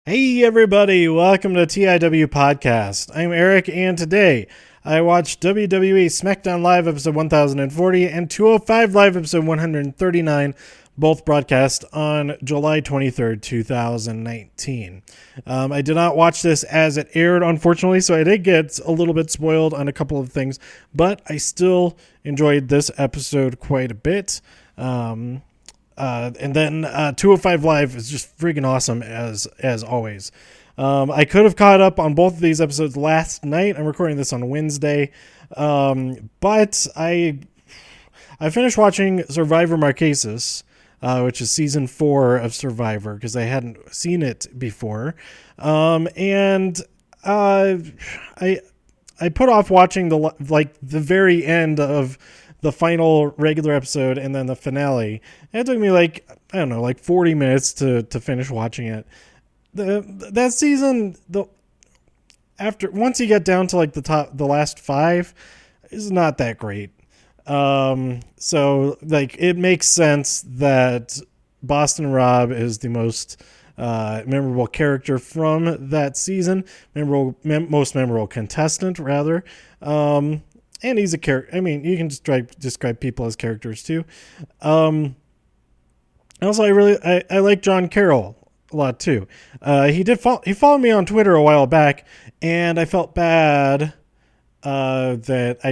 Hey everybody, welcome to TIW Podcast. I'm Eric, and today I watched WWE SmackDown Live episode 1040 and 205 Live episode 139, both broadcast on July 23rd, 2019. I did not watch this as it aired, unfortunately, so I did get a little bit spoiled on a couple of things, but I still enjoyed this episode quite a bit. And then 205 Live is just freaking awesome as always. I could have caught up on both of these episodes last night. I'm recording this on Wednesday, but I finished watching Survivor Marquesas, which is season 4 of Survivor, because I hadn't seen it before, and I put off watching the very end of the final regular episode and then the finale. It took me like 40 minutes to finish watching it. That season, once you get down to like the last 5, is not that great. So like it makes sense that Boston Rob is the most memorable character from that season, most memorable contestant rather. And he's a character. I mean, you can just describe people as characters too. Also, I like John Carroll a lot too. He followed me on Twitter a while back, and I felt bad that I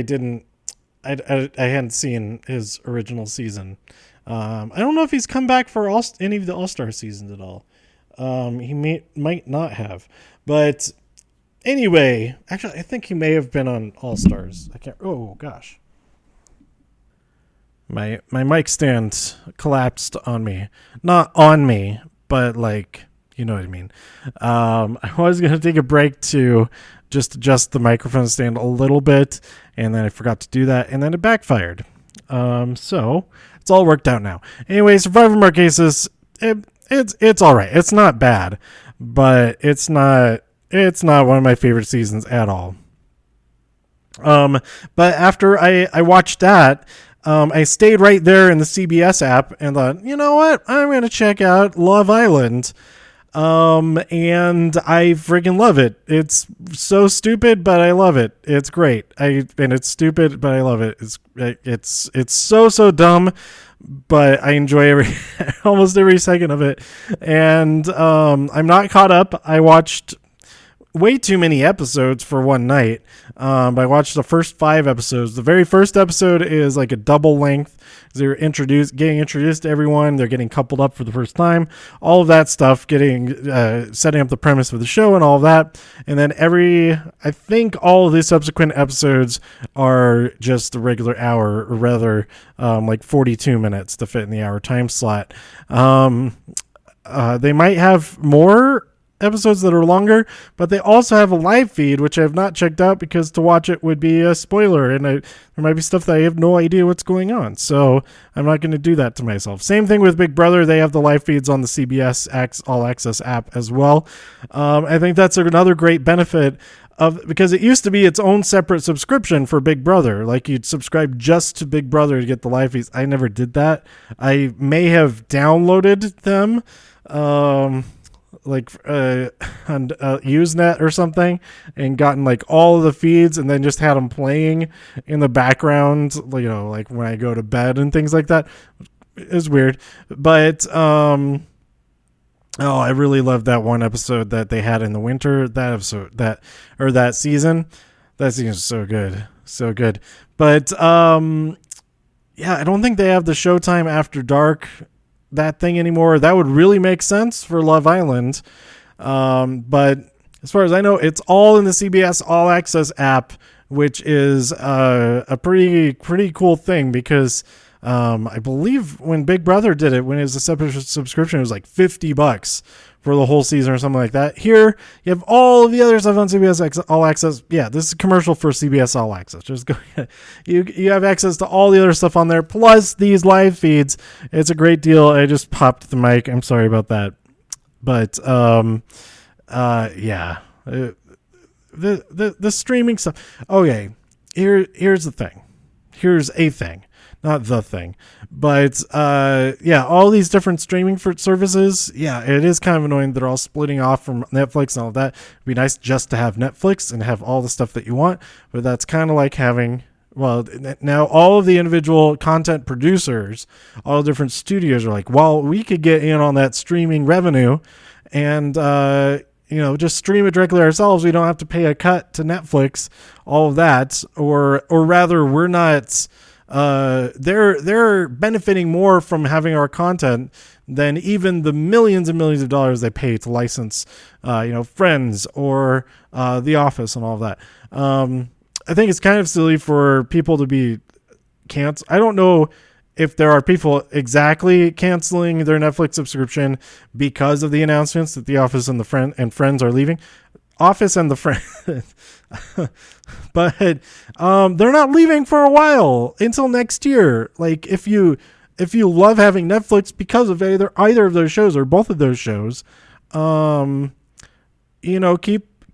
hadn't seen his original season. I don't know if he's come back for any of the All-Star seasons at all. He might not have, but. Anyway, actually, I think he may have been on All Stars. I can't. Oh gosh, my mic stand collapsed on me. Not on me, but like you know what I mean. I was gonna take a break to just adjust the microphone stand a little bit, and then I forgot to do that, and then it backfired. So it's all worked out now. Anyway, Survivor Marquesas, it's all right. It's not bad, but it's not one of my favorite seasons at all. But after I watched that, I stayed right there in the CBS app and thought, you know what? I'm going to check out Love Island. And I freaking love it. It's so stupid, but I love it. It's great. And it's stupid, but I love it. It's so dumb, but I enjoy almost every second of it. And, I'm not caught up. I watched way too many episodes for one night. I watched the first 5 episodes. The very first episode is like a double length. They're getting introduced to everyone. They're getting coupled up for the first time. All of that stuff, setting up the premise of the show and all of that. And then I think all of the subsequent episodes are just the regular hour, or rather, like 42 minutes to fit in the hour time slot. They might have more episodes that are longer, but they also have a live feed, which I have not checked out because to watch it would be a spoiler, and there might be stuff that I have no idea what's going on, so I'm not going to do that to myself. Same thing with Big Brother. They have the live feeds on the CBS All Access app as well. I think that's another great benefit because it used to be its own separate subscription for Big Brother. Like you'd subscribe just to Big Brother to get the live feeds. I never did that. I may have downloaded them, like on Usenet or something, and gotten like all of the feeds and then just had them playing in the background, like when I go to bed and things like that. It's weird, but I really loved that one episode that they had in the winter. That season is so good. But yeah, I don't think they have the Showtime After Dark that thing anymore. That would really make sense for Love Island. But as far as I know, it's all in the CBS All Access app, which is a pretty cool thing because I believe when Big Brother did it, when it was a separate subscription, it was like $50 for the whole season or something like that. Here, you have all of the other stuff on CBS All Access. Yeah, this is a commercial for CBS All Access. Just go ahead. You have access to all the other stuff on there, plus these live feeds. It's a great deal. I just popped the mic. I'm sorry about that. But, yeah. The streaming stuff. Okay, here's the thing. Here's a thing. not the thing, but yeah, all these different streaming for services. Yeah, it is kind of annoying. They're all splitting off from Netflix and all of that. It'd be nice just to have Netflix and have all the stuff that you want, but that's kind of like having, well, now all of the individual content producers, all the different studios are like, well, we could get in on that streaming revenue and, just stream it directly ourselves. We don't have to pay a cut to Netflix, all of that. Or rather, we're not, they're benefiting more from having our content than even the millions and millions of dollars they pay to license, Friends or The Office and all of that. I think it's kind of silly for people to be canceled. I don't know if there are people exactly canceling their Netflix subscription because of the announcements that The Office and Friends are leaving. Office and the Friends, but they're not leaving for a while until next year. Like if you love having Netflix because of either of those shows or both of those shows,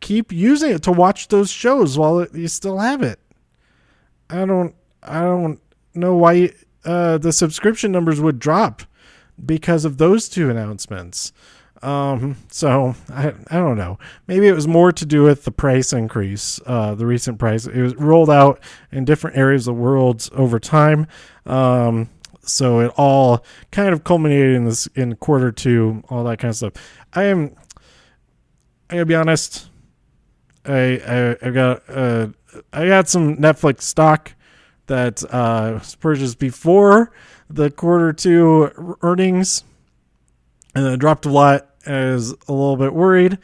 keep using it to watch those shows while you still have it. I don't know why the subscription numbers would drop because of those two announcements. So I don't know. Maybe it was more to do with the price increase, the recent price. It was rolled out in different areas of the world over time. So it all kind of culminated in quarter two, all that kind of stuff. I gotta be honest. I got some Netflix stock that was purchased before the quarter two earnings, and it dropped a lot. I was a little bit worried.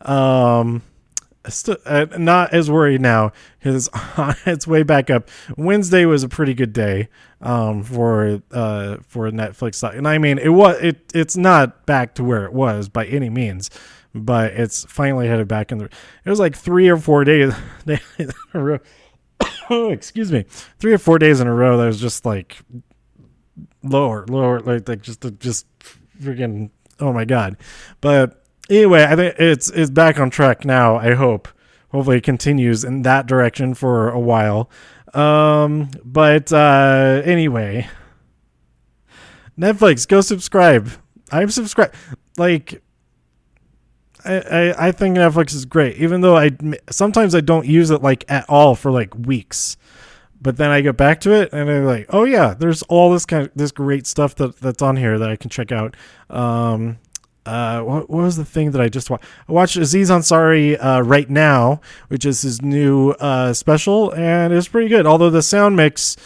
Not as worried now because it's on its way back up. Wednesday was a pretty good day for Netflix stock, and I mean it's not back to where it was by any means. But it's finally headed back in it was like 3 or 4 days in a row. Oh, excuse me. 3 or 4 days in a row that was just like lower, like just freaking, oh my God. But anyway, I think it's back on track now, I hope. Hopefully it continues in that direction for a while. But anyway, Netflix, go subscribe. I'm subscribed. Like, I think Netflix is great, even though sometimes I don't use it like at all for like weeks, but then I get back to it and I'm like, oh yeah, there's all this great stuff that's on here that I can check out. What was the thing that I just watched? I watched Aziz Ansari Right Now, which is his new special, and it's pretty good. Although the sound mix,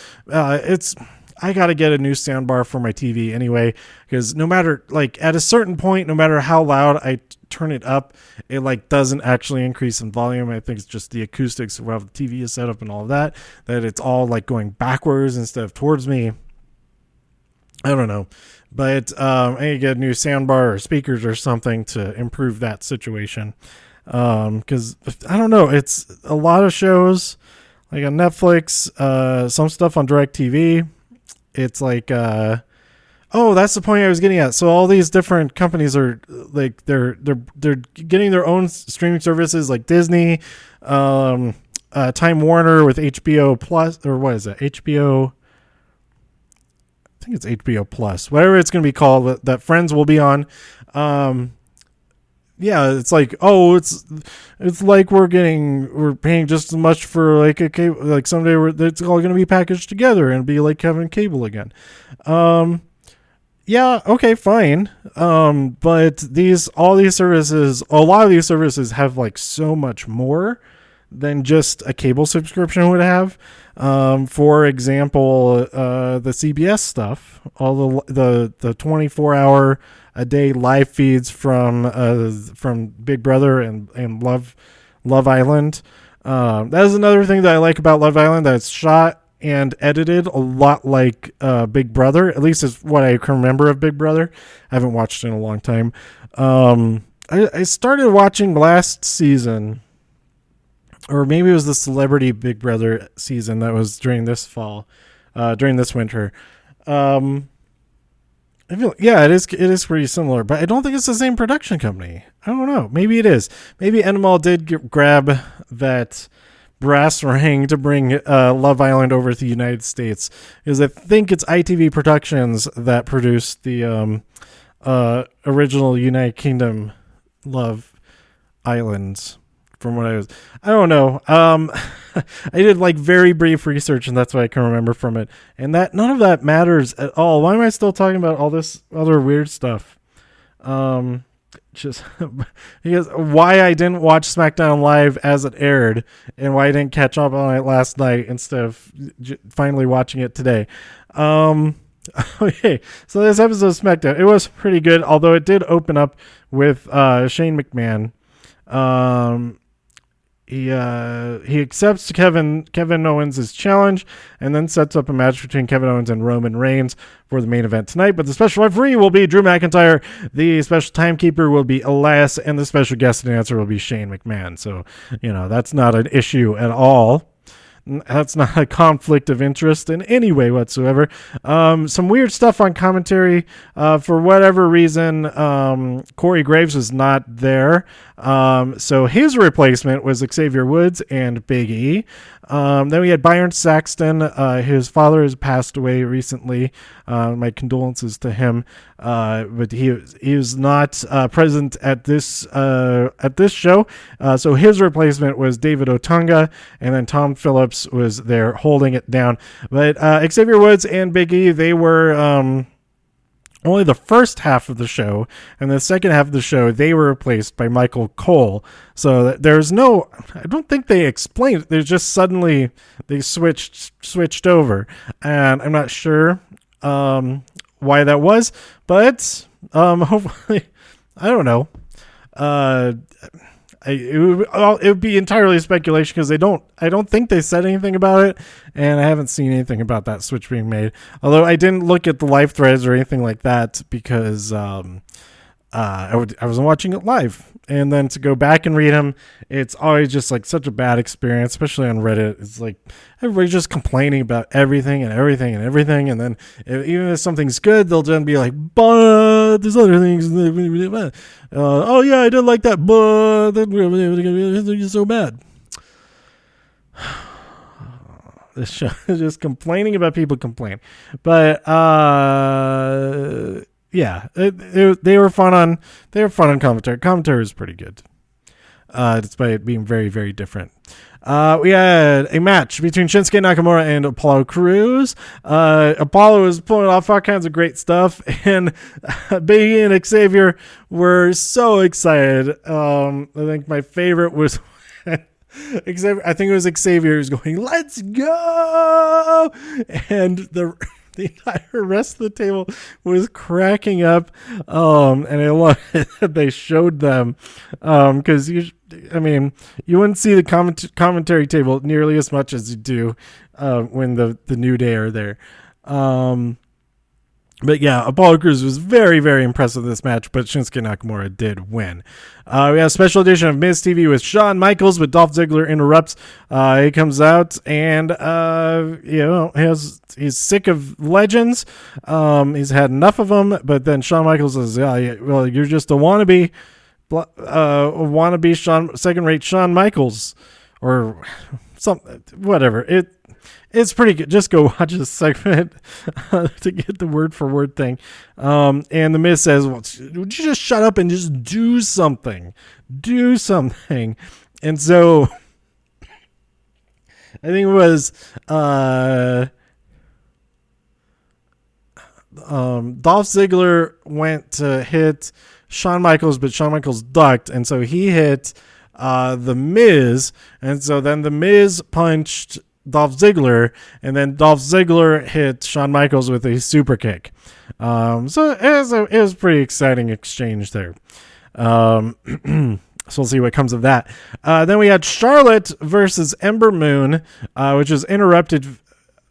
I got to get a new soundbar for my TV anyway, because no matter, like, at a certain point, no matter how loud I turn it up, it like doesn't actually increase in volume. I think it's just the acoustics of how the TV is set up and all of that it's all like going backwards instead of towards me. I don't know, but I need to get a new soundbar or speakers or something to improve that situation, because I don't know, it's a lot of shows like on Netflix, some stuff on DirecTV. It's like that's the point I was getting at. So all these different companies are like they're getting their own streaming services, like Disney, Time Warner with HBO Plus, or what is it? HBO. I think it's HBO Plus, whatever it's going to be called, that Friends will be on. Yeah, it's like, it's like we're paying just as much for like a cable, like someday it's all going to be packaged together and be like having cable again. Yeah, okay, fine. But all these services, a lot of these services have like so much more than just a cable subscription would have. For example, the CBS stuff, all the 24-hour a day live feeds from Big Brother and Love Island. That is another thing that I like about Love Island, that it's shot and edited a lot like Big Brother. At least is what I can remember of Big Brother. I haven't watched it in a long time. I started watching last season, or maybe it was the Celebrity Big Brother season that was during this winter. I feel, yeah, it is pretty similar, but I don't think it's the same production company. I don't know. Maybe it is. Maybe Endemol did grab that brass ring to bring Love Island over to the United States, because I think it's ITV Productions that produced the original United Kingdom Love Islands. From what I don't know. I did like very brief research, and that's what I can remember from it. And that none of that matters at all. Why am I still talking about all this other weird stuff? Just because why I didn't watch SmackDown live as it aired, and why I didn't catch up on it last night instead of finally watching it today. Okay, so this episode of SmackDown, it was pretty good, although it did open up with Shane McMahon. He accepts Kevin Owens' challenge and then sets up a match between Kevin Owens and Roman Reigns for the main event tonight. But the special referee will be Drew McIntyre, the special timekeeper will be Elias, and the special guest announcer will be Shane McMahon. So, that's not an issue at all. That's not a conflict of interest in any way whatsoever. Some weird stuff on commentary. For whatever reason, Corey Graves was not there. So his replacement was Xavier Woods and Big E. Then we had Byron Saxton. His father has passed away recently. My condolences to him. But he was not present at this show. So his replacement was David Otunga, and then Tom Phillips was there holding it down. But Xavier Woods and Big E, they were only the first half of the show, and the second half of the show, they were replaced by Michael Cole. So there's no, I don't think they explained it. There's just suddenly they switched over, and I'm not sure why that was, but hopefully, I don't know. It would be entirely speculation because I don't think they said anything about it, and I haven't seen anything about that switch being made. Although I didn't look at the live threads or anything like that because I wasn't watching it live. And then to go back and read them, it's always just like such a bad experience, especially on Reddit. It's like everybody's just complaining about everything and everything and everything. And then even if something's good, they'll then be like, but there's other things. Oh yeah, I did like that, but it's so bad. This show is just complaining about people complain. But yeah, they were fun on commentary. Commentary was pretty good, despite it being very, very different. We had a match between Shinsuke Nakamura and Apollo Crews. Apollo was pulling off all kinds of great stuff, and Big E and Xavier were so excited. I think my favorite was Xavier. I think it was Xavier who's going, "Let's go!" and the entire rest of the table was cracking up, and I love it that they showed them, because you wouldn't see the commentary table nearly as much as you do when the New Day are there. But yeah, Apollo Crews was very, very impressive with this match, but Shinsuke Nakamura did win. We have a special edition of Miz TV with Shawn Michaels, but Dolph Ziggler interrupts. He comes out and, he's sick of legends. He's had enough of them, but then Shawn Michaels says, well, you're just a wannabe second-rate Shawn Michaels, or something, whatever. It's pretty good. Just go watch this segment to get the word-for-word thing. And The Miz says, well, would you just shut up and just do something? Do something. And so I think it was Dolph Ziggler went to hit Shawn Michaels, but Shawn Michaels ducked. And so he hit The Miz. And so then The Miz punched Dolph Ziggler, and then Dolph Ziggler hit Shawn Michaels with a super kick. So it was a pretty exciting exchange there. So we'll see what comes of that. Then we had Charlotte versus Ember Moon, which was interrupted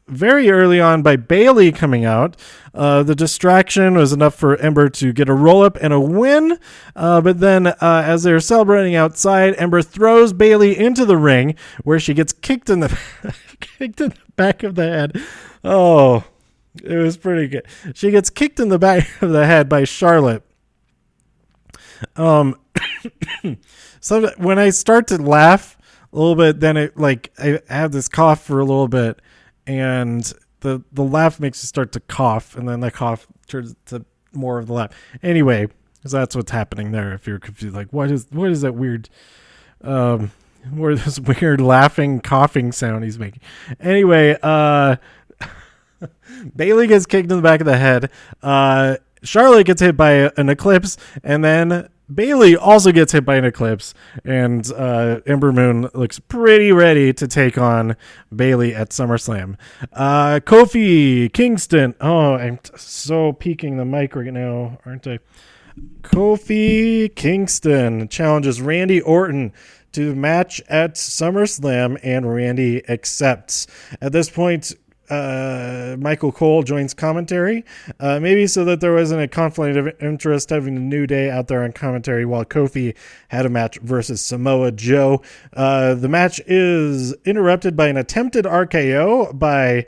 very early on by Bayley coming out. The distraction was enough for Ember to get a roll-up and a win. But then as they're celebrating outside, Ember throws Bayley into the ring, where she gets kicked in the back of the head. Oh, it was pretty good. She gets kicked in the back of the head by Charlotte. So when I start to laugh, a little bit. Then it like I have this cough for a little bit, and the laugh makes you start to cough, and then the cough turns to more of the laugh. Anyway, so that's what's happening there. If you're confused, like what is that weird, where this weird laughing coughing sound he's making. Anyway, Bailey gets kicked in the back of the head. Charlotte gets hit by an eclipse, and then Bailey also gets hit by an eclipse, and Ember Moon looks pretty ready to take on Bailey at SummerSlam. Kofi Kingston. Oh, I'm so peeking the mic right now, aren't I? Kofi Kingston challenges Randy Orton to the match at SummerSlam, and Randy accepts. At this point, Michael Cole joins commentary, maybe so that there wasn't a conflict of interest having a New Day out there on commentary while Kofi had a match versus Samoa Joe. The match is interrupted by an attempted RKO by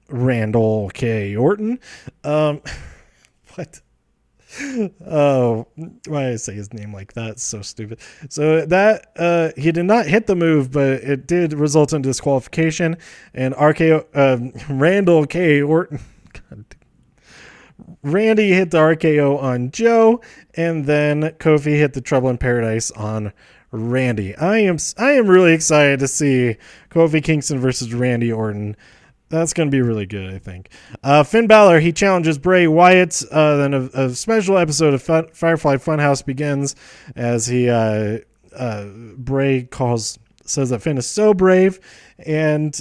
Randall K. Orton. What? Oh, why did I say his name like that? It's so stupid. So that he did not hit the move, but it did result in disqualification. And Randall K. Orton, Randy hit the RKO on Joe, and then Kofi hit the Trouble in Paradise on Randy. I am really excited to see Kofi Kingston versus Randy Orton. That's going to be really good, I think. Finn Balor, he challenges Bray Wyatt. Then a special episode of Firefly Funhouse begins as Bray says that Finn is so brave, and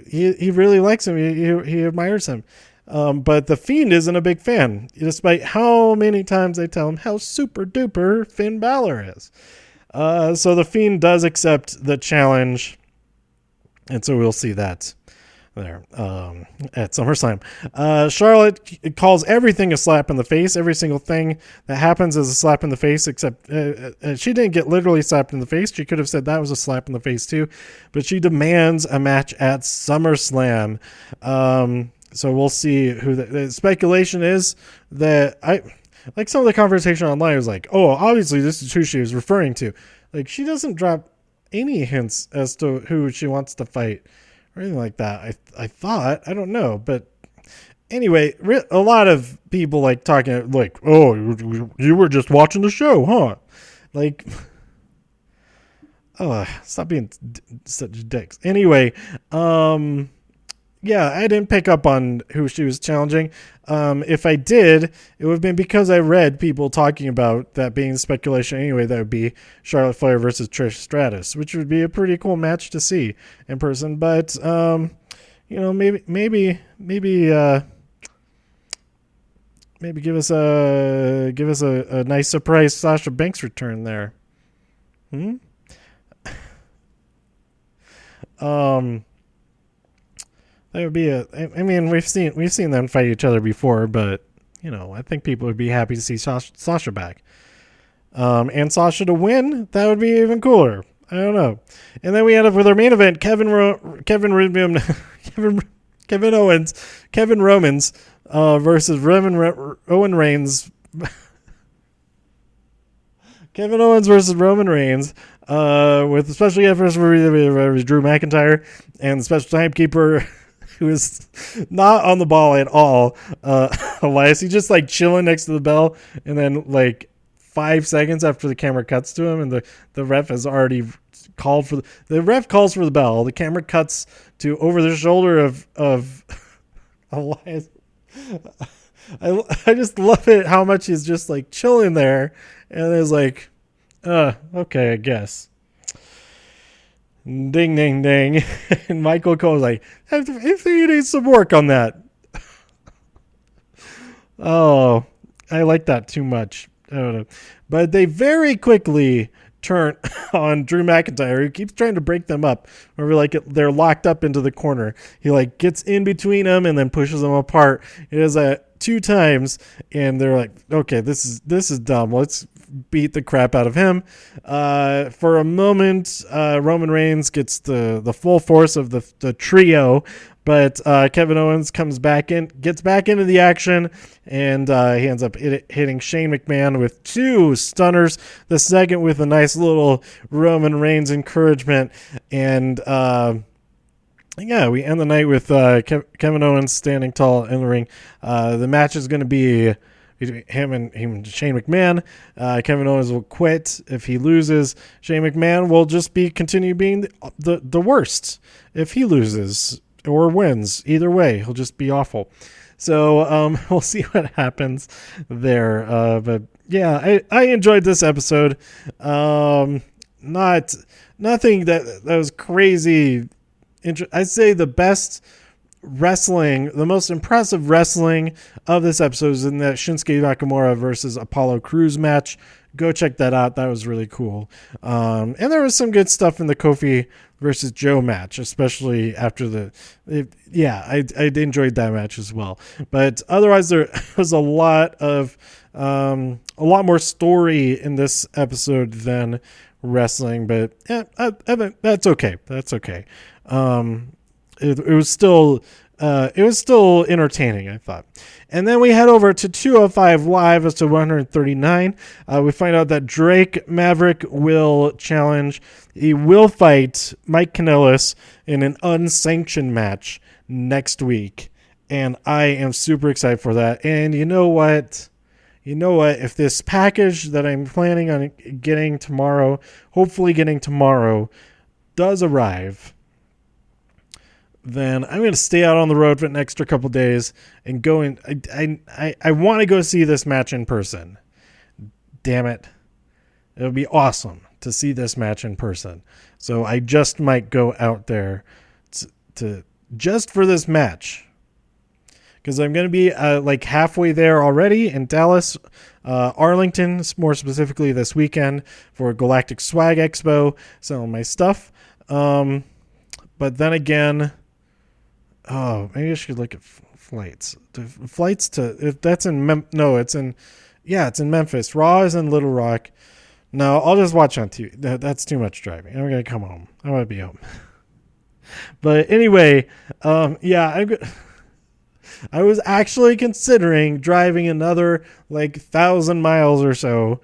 he really likes him. He admires him. But the Fiend isn't a big fan, despite how many times they tell him how super duper Finn Balor is. So the Fiend does accept the challenge. And so we'll see that there at SummerSlam. Charlotte calls everything a slap in the face. Every single thing that happens is a slap in the face, except she didn't get literally slapped in the face. She could have said that was a slap in the face too. But she demands a match at SummerSlam. So we'll see who the speculation is that like some of the conversation online was like, oh, obviously this is who she was referring to. Like she doesn't drop any hints as to who she wants to fight or anything like that. I thought, I don't know, but anyway, a lot of people like talking like, oh, you were just watching the show, huh? Like, oh, stop being such dicks. Anyway, yeah, I didn't pick up on who she was challenging. If I did, it would have been because I read people talking about that being speculation anyway. That would be Charlotte Flair versus Trish Stratus, which would be a pretty cool match to see in person. But maybe give us a nice surprise Sasha Banks return there. That would be I mean, we've seen them fight each other before, but I think people would be happy to see Sasha back. And Sasha to win, that would be even cooler. I don't know. And then we end up with our main event: Kevin Romans versus Owen Reigns. Kevin Owens versus Roman Reigns, with the special efforts for Drew McIntyre and the special timekeeper, who is not on the ball at all. Elias, he's just like chilling next to the bell, and then like 5 seconds after the camera cuts to him, and the ref has already called for the ref calls for the bell. The camera cuts to over the shoulder of Elias. I just love it how much he's just like chilling there, and it's like, okay, I guess. Ding, ding, ding. And Michael Cole's like, I think you need some work on that. Oh, I like that too much. I don't know. But they very quickly turn on Drew McIntyre, who keeps trying to break them up. Where like they're locked up into the corner. He like gets in between them and then pushes them apart. It does that 2 times, and they're like, okay, this is dumb. Let's beat the crap out of him. For a moment, Roman Reigns gets the full force of the trio, but Kevin Owens gets back into the action, and he ends up hitting Shane McMahon with 2 stunners. The second with a nice little Roman Reigns encouragement, and we end the night with Kevin Owens standing tall in the ring. The match is going to be him and Shane McMahon. Kevin Owens will quit if he loses. Shane McMahon will just continue being the worst if he loses or wins. Either way, he'll just be awful. So we'll see what happens there. But yeah, I enjoyed this episode. Nothing that was crazy. I'd say the best wrestling, the most impressive wrestling of this episode is in that Shinsuke Nakamura versus Apollo Crews match. Go check that out. That was really cool. And there was some good stuff in the Kofi versus Joe match, especially after I enjoyed that match as well. But otherwise, there was a lot more story in this episode than wrestling. But that's okay. That's okay. It was still entertaining, I thought. And then we head over to 205 Live as to 139. We find out that Drake Maverick will challenge. He will fight Mike Kanellis in an unsanctioned match next week. And I am super excited for that. And you know what? If this package that I'm planning on getting tomorrow, hopefully getting tomorrow, does arrive, then I'm going to stay out on the road for an extra couple days and go in. I want to go see this match in person. Damn it. It would be awesome to see this match in person. So I just might go out there to just for this match. Because I'm going to be like halfway there already in Dallas, Arlington, more specifically this weekend for Galactic Swag Expo, selling my stuff. But then again, maybe I should look at flights. Flights to, if that's in it's in Memphis. Raw is in Little Rock. No, I'll just watch on TV. That's too much driving. I'm gonna come home. I want to be home. But anyway, I was actually considering driving another 1,000 miles or so,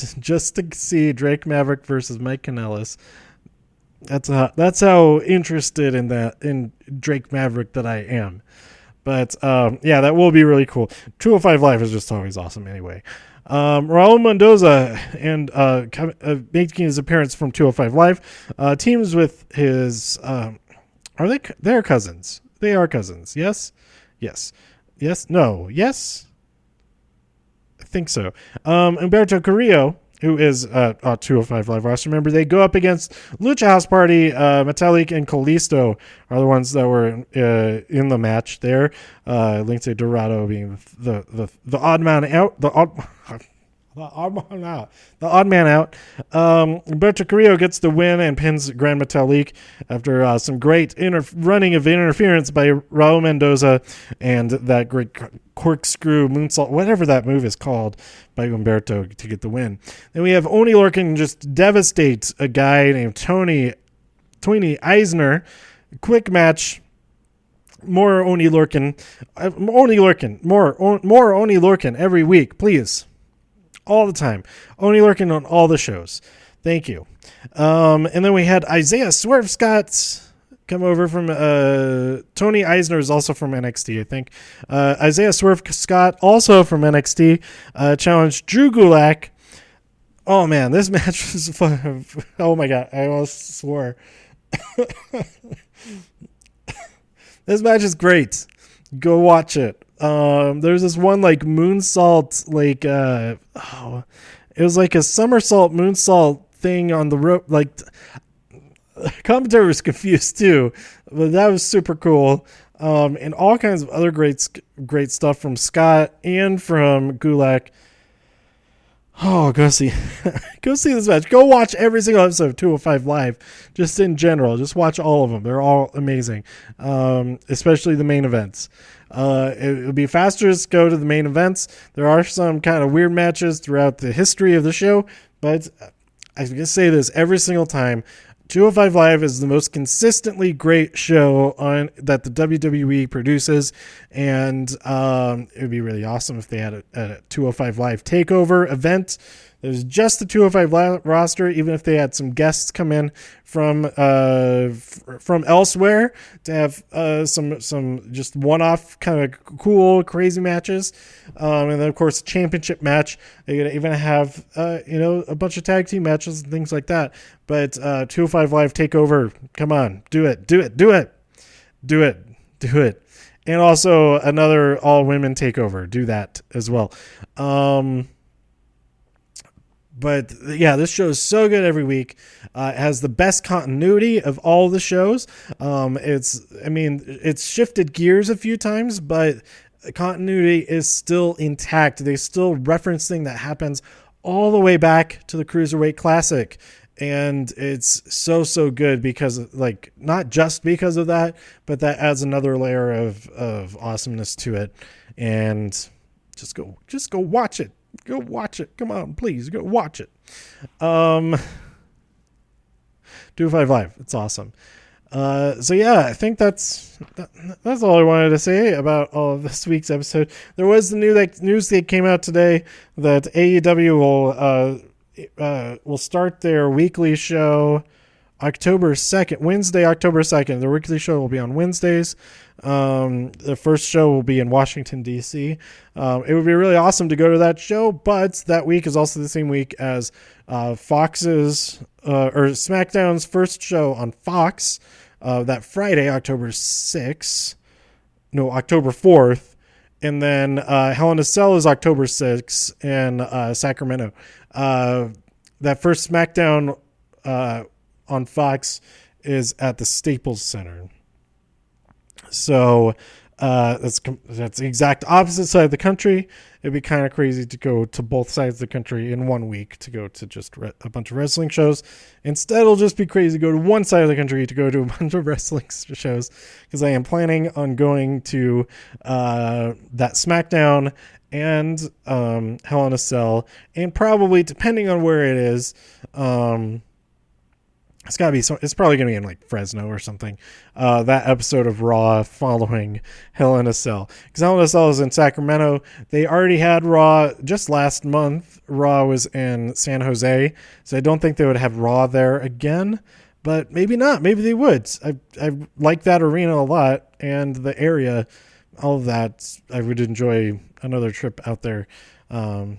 just to see Drake Maverick versus Mike Kanellis. That's how interested in Drake Maverick that I am. But that will be really cool. 205 Live is just always awesome anyway. Raul Mendoza and making his appearance from 205 Live teams with his they're cousins. They are cousins. Yes. No. Yes. I think so. Humberto Carrillo, who is a 205 Live roster member, they go up against Lucha House Party. Metalik and Kalisto are the ones that were in the match there. Lince Dorado being the odd man out. The odd man out. Humberto Carrillo gets the win and pins Gran Metalik after some great running of interference by Raul Mendoza and that great corkscrew moonsault, whatever that move is called, by Humberto to get the win. Then we have Oni Lorcan just devastate a guy named Tony Eisner. Quick match. More Oni Lorcan. More Oni Lorcan every week, please. All the time. Oni Lorcan on all the shows. Thank you. And then we had Isaiah Swerve Scott come over from Tony Eisner is also from NXT, I think. Isaiah Swerve Scott, also from NXT, challenged Drew Gulak. Oh man, this match was fun. Oh my god, I almost swore. This match is great. Go watch it. There's this one moonsault, it was like a somersault moonsault thing on the rope. Commentary was confused too, but that was super cool. And all kinds of other great stuff from Scott and from Gulak. Oh, go see this match. Go watch every single episode of 205 Live, just in general. Just watch all of them. They're all amazing, especially the main events. It would be faster to go to the main events. There are some kind of weird matches throughout the history of the show, but I can say this every single time. 205 Live is the most consistently great show that the WWE produces, and it would be really awesome if they had a 205 Live takeover event. There's just the 205 Live roster, even if they had some guests come in from elsewhere to have some just one-off kind of cool, crazy matches. And then, of course, a championship match. They're going to even have, a bunch of tag team matches and things like that. But 205 Live takeover, come on, do it. And also another all-women takeover. Do that as well. But yeah, this show is so good every week. It has the best continuity of all the shows. It's shifted gears a few times, but continuity is still intact. They still reference things that happens all the way back to the Cruiserweight Classic. And it's so good because, like, not just because of that, but that adds another layer of awesomeness to it. And just go watch it. Go watch it. Come on, please go watch it. 205 Live. It's awesome. So yeah, I think that's all I wanted to say about all of this week's episode. There was the news that came out today that AEW will start their weekly show October 2nd, Wednesday, October 2nd. Their weekly show will be on Wednesdays. The first show will be in Washington, D.C. It would be really awesome to go to that show, but that week is also the same week as Fox's or SmackDown's first show on Fox that Friday, October 4th. And then Hell in a Cell is October 6th in Sacramento. That first SmackDown on Fox is at the Staples Center. So that's the exact opposite side of the country. It'd be kind of crazy to go to both sides of the country in 1 week to go to just a bunch of wrestling shows. Instead, it'll just be crazy to go to one side of the country to go to a bunch of wrestling shows, because I am planning on going to that SmackDown and Hell in a Cell, and probably, depending on where it is, it's probably going to be in like Fresno or something. That episode of Raw following Hell in a Cell. Because Hell in a Cell is in Sacramento. They already had Raw just last month. Raw was in San Jose. So I don't think they would have Raw there again. But maybe not. Maybe they would. I like that arena a lot. And the area, all of that. I would enjoy another trip out there to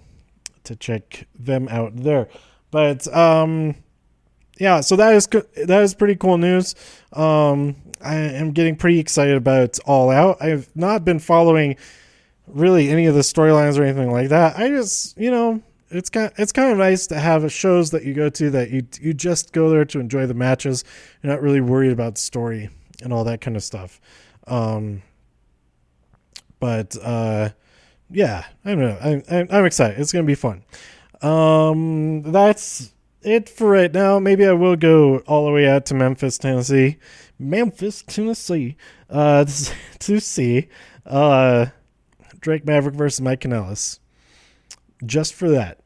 check them out there. But yeah, so that is pretty cool news. I am getting pretty excited about All Out. I've not been following really any of the storylines or anything like that. I just, it's kind of nice to have shows that you go to that you just go there to enjoy the matches. You're not really worried about the story and all that kind of stuff. But yeah, I don't know. I'm excited. It's gonna be fun. That's it for right now. Maybe I will go all the way out to Memphis, Tennessee, to see Drake Maverick versus Mike Kanellis. Just for that.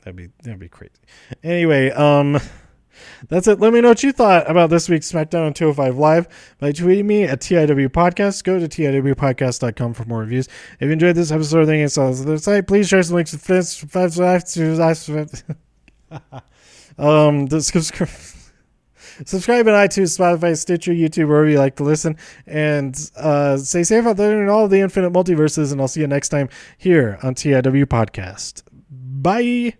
That'd be crazy. Anyway, that's it. Let me know what you thought about this week's SmackDown on 205 Live by tweeting me at TIW Podcast. Go to TIWpodcast.com for more reviews. If you enjoyed this episode of the site, please share some links with friends. Subscribe on iTunes, Spotify, Stitcher, YouTube, wherever you like to listen. And stay safe out there in all of the infinite multiverses. And I'll see you next time here on TIW Podcast. Bye.